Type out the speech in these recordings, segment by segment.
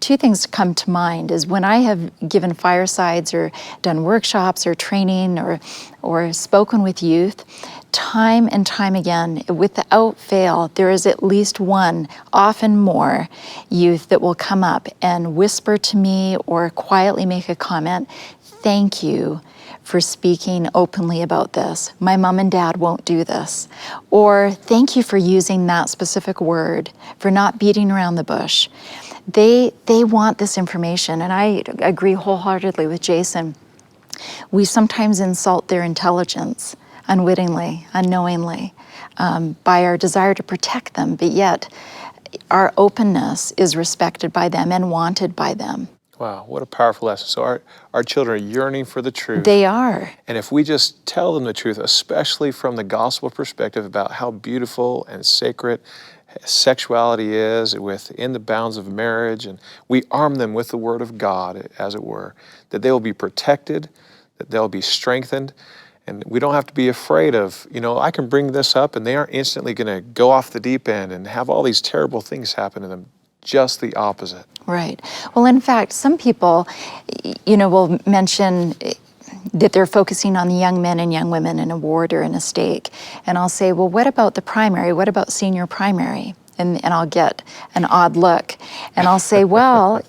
two things come to mind is when I have given firesides or done workshops or training or spoken with youth, time and time again, without fail, there is at least one, often more, youth that will come up and whisper to me or quietly make a comment, "Thank you for speaking openly about this. My mom and dad won't do this." Or, "Thank you for using that specific word, for not beating around the bush." They want this information, and I agree wholeheartedly with Jason. We sometimes insult their intelligence unwittingly, unknowingly, by our desire to protect them, but yet our openness is respected by them and wanted by them. Wow, what a powerful lesson. So our children are yearning for the truth. They are. And if we just tell them the truth, especially from the gospel perspective about how beautiful and sacred sexuality is within the bounds of marriage, and we arm them with the word of God, as it were, that they will be protected, that they'll be strengthened, and we don't have to be afraid of, I can bring this up and they aren't instantly going to go off the deep end and have all these terrible things happen to them. Just the opposite. Right. Well, in fact, some people, will mention that they're focusing on the young men and young women in a ward or in a stake. And I'll say, well, what about the primary? What about senior primary? And I'll get an odd look. And I'll say, well,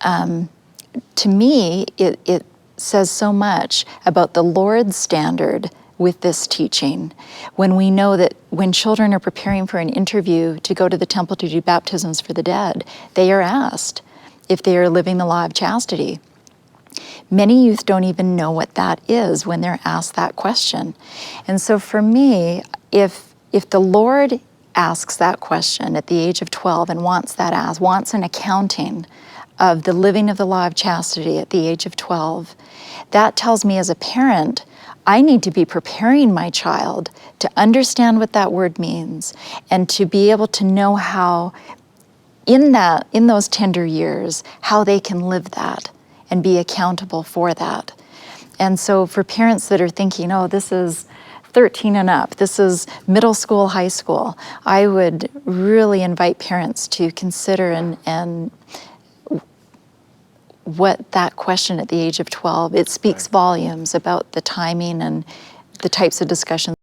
to me, it says so much about the Lord's standard with this teaching, when we know that when children are preparing for an interview to go to the temple to do baptisms for the dead, they are asked if they are living the law of chastity. Many youth don't even know what that is when they're asked that question. And so for me, if the Lord asks that question at the age of 12 and wants an accounting of the living of the law of chastity at the age of 12, that tells me as a parent, I need to be preparing my child to understand what that word means and to be able to know how, in those tender years, how they can live that and be accountable for that. And so for parents that are thinking, oh, this is 13 and up, this is middle school, high school, I would really invite parents to consider and what that question at the age of 12, it speaks volumes about the timing and the types of discussions